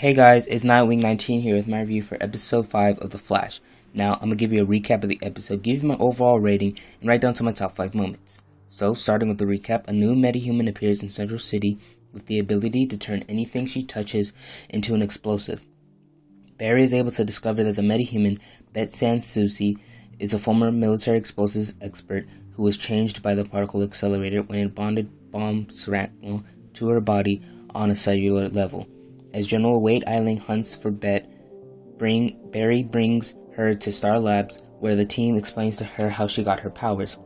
Hey guys, it's Nightwing19 here with my review for episode 5 of The Flash. Now, I'm going to give you a recap of the episode, give you my overall rating, and write down to my top 5 moments. So, starting with the recap, a new metahuman appears in Central City with the ability to turn anything she touches into an explosive. Barry is able to discover that the metahuman, Susi, is a former military explosives expert who was changed by the particle accelerator when it bonded bomb shrapnel to her body on a cellular level. As General Wade Eiling hunts for Barry brings her to Star Labs, where the team explains to her how she got her powers.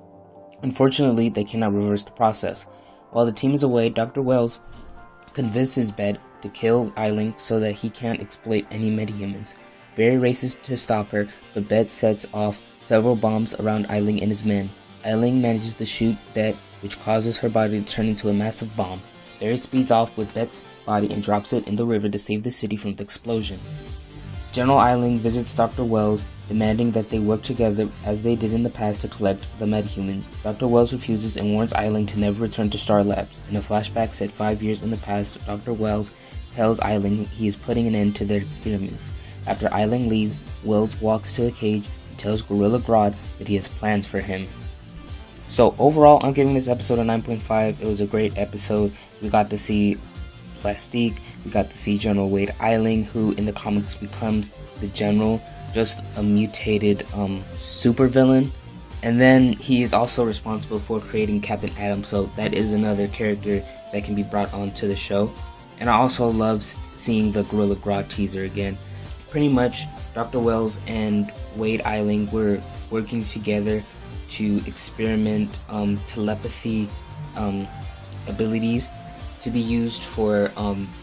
Unfortunately, they cannot reverse the process. While the team is away, Dr. Wells convinces Bet to kill Eiling so that he can't exploit any metahumans. Barry races to stop her, but Bet sets off several bombs around Eiling and his men. Eiling manages to shoot Bet, which causes her body to turn into a massive bomb. Barry speeds off with Bet's body and drops it in the river to save the city from the explosion. General Eiling visits Dr. Wells, demanding that they work together as they did in the past to collect the metahumans. Dr. Wells refuses and warns Eiling to never return to Star Labs. In a flashback set 5 years in the past, Dr. Wells tells Eiling he is putting an end to their experiments. After Eiling leaves, Wells walks to a cage and tells Gorilla Grodd that he has plans for him. So overall, I'm giving this episode a 9.5. It was a great episode. We got to see Plastique. We got to see General Wade Eiling, who in the comics becomes the General, just a mutated supervillain. And then he is also responsible for creating Captain Atom, so that is another character that can be brought onto the show. And I also love seeing the Gorilla Grodd teaser again. Pretty much, Dr. Wells and Wade Eiling were working together to experiment telepathy abilities to be used for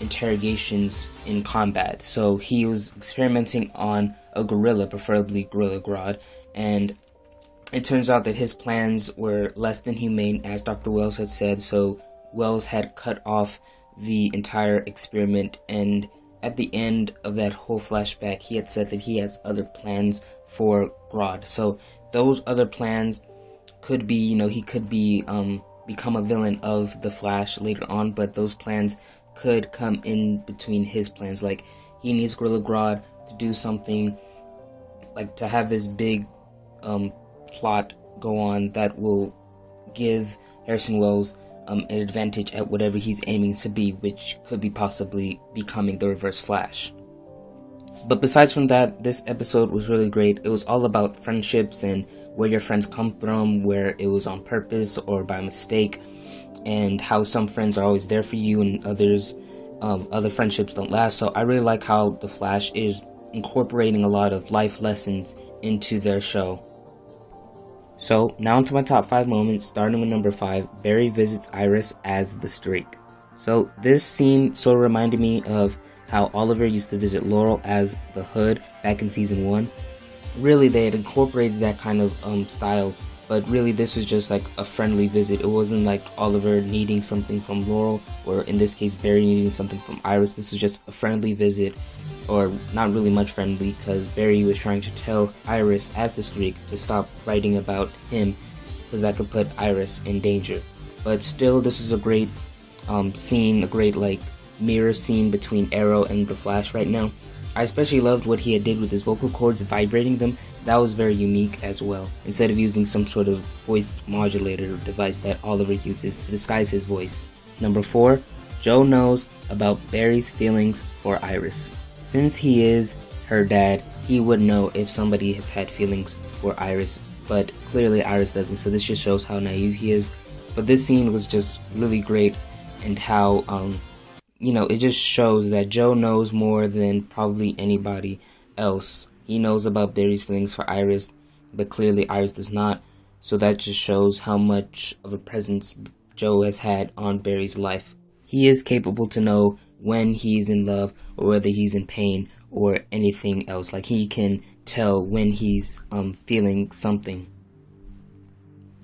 interrogations in combat. So he was experimenting on a gorilla, preferably Gorilla Grodd, and it turns out that his plans were less than humane, as Dr. Wells had said. So Wells had cut off the entire experiment, and at the end of that whole flashback, he had said that he has other plans for Grodd. So those other plans could be, he could be become a villain of the Flash later on, but those plans could come in between his plans. Like, he needs Gorilla Grodd to do something, like to have this big plot go on that will give Harrison Wells an advantage at whatever he's aiming to be, which could be possibly becoming the Reverse Flash. But besides from that, this episode was really great. It was all about friendships and where your friends come from, where it was on purpose or by mistake, and how some friends are always there for you and other friendships don't last. So I really like how The Flash is incorporating a lot of life lessons into their show. So now into my top 5 moments, starting with number 5, Barry visits Iris as the Streak. So this scene sort of reminded me of how Oliver used to visit Laurel as the Hood back in season 1. Really, they had incorporated that kind of style, but really this was just like a friendly visit. It wasn't like Oliver needing something from Laurel, or in this case Barry needing something from Iris. This was just a friendly visit, or not really much friendly, because Barry was trying to tell Iris as the Streak to stop writing about him, because that could put Iris in danger. But still, this is a great scene, a great mirror scene between Arrow and the Flash right now. I especially loved what he had did with his vocal cords, vibrating them. That was very unique as well, instead of using some sort of voice modulator device that Oliver uses to disguise his voice. Number 4, Joe knows about Barry's feelings for Iris. Since he is her dad, he would know if somebody has had feelings for Iris, but clearly Iris doesn't, so this just shows how naive he is. But this scene was just really great, and how it just shows that Joe knows more than probably anybody else. He knows about Barry's feelings for Iris, but clearly Iris does not. So that just shows how much of a presence Joe has had on Barry's life. He is capable to know when he's in love, or whether he's in pain, or anything else. Like, he can tell when he's feeling something.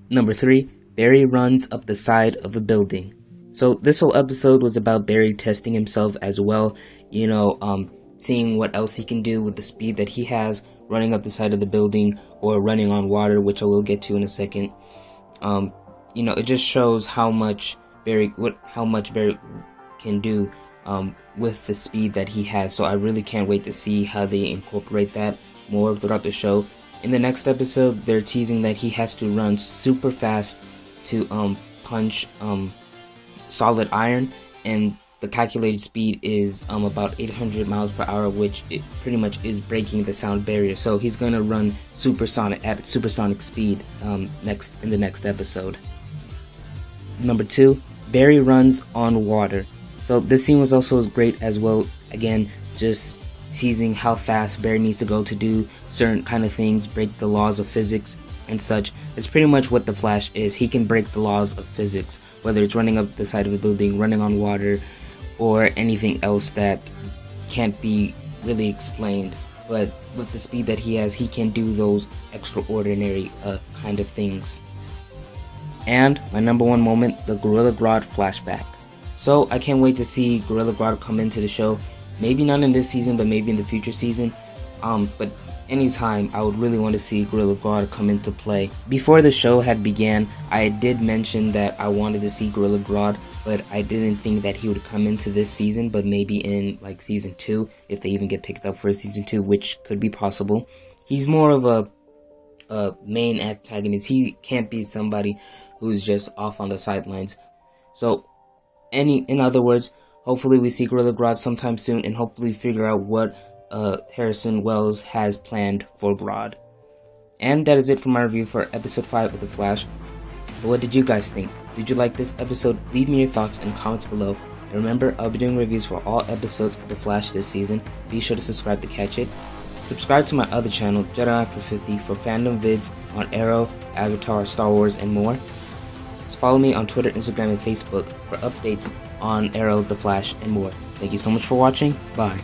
Number 3, Barry runs up the side of a building. So this whole episode was about Barry testing himself as well, seeing what else he can do with the speed that he has, running up the side of the building or running on water, which I will get to in a second. It just shows how much Barry can do with the speed that he has. So I really can't wait to see how they incorporate that more throughout the show. In the next episode, they're teasing that he has to run super fast to punch solid iron, and the calculated speed is about 800 miles per hour, which it pretty much is breaking the sound barrier. So he's gonna run at supersonic speed in the next episode. Number 2, Barry runs on water. So this scene was also great as well. Again, just teasing how fast Barry needs to go to do certain kind of things, break the laws of physics and such. It's pretty much what the Flash is. He can break the laws of physics, whether it's running up the side of a building, running on water, or anything else that can't be really explained. But with the speed that he has, he can do those extraordinary kind of things. And my number 1 moment, the Gorilla Grodd flashback. So I can't wait to see Gorilla Grodd come into the show. Maybe not in this season, but maybe in the future season. But anytime, I would really want to see Gorilla Grodd come into play. Before the show had began, I did mention that I wanted to see Gorilla Grodd, but I didn't think that he would come into this season, but maybe in like season 2, if they even get picked up for season 2, which could be possible. He's more of a main antagonist. He can't be somebody who's just off on the sidelines. So, in other words, hopefully we see Gorilla Grodd sometime soon, and hopefully figure out what Harrison Wells has planned for Grodd. And that is it for my review for episode 5 of The Flash. But what did you guys think? Did you like this episode? Leave me your thoughts in comments below. And remember, I'll be doing reviews for all episodes of The Flash this season. Be sure to subscribe to catch it. Subscribe to my other channel, Jedi for 50, for fandom vids on Arrow, Avatar, Star Wars, and more. Follow me on Twitter, Instagram, and Facebook for updates on Arrow, The Flash, and more. Thank you so much for watching. Bye.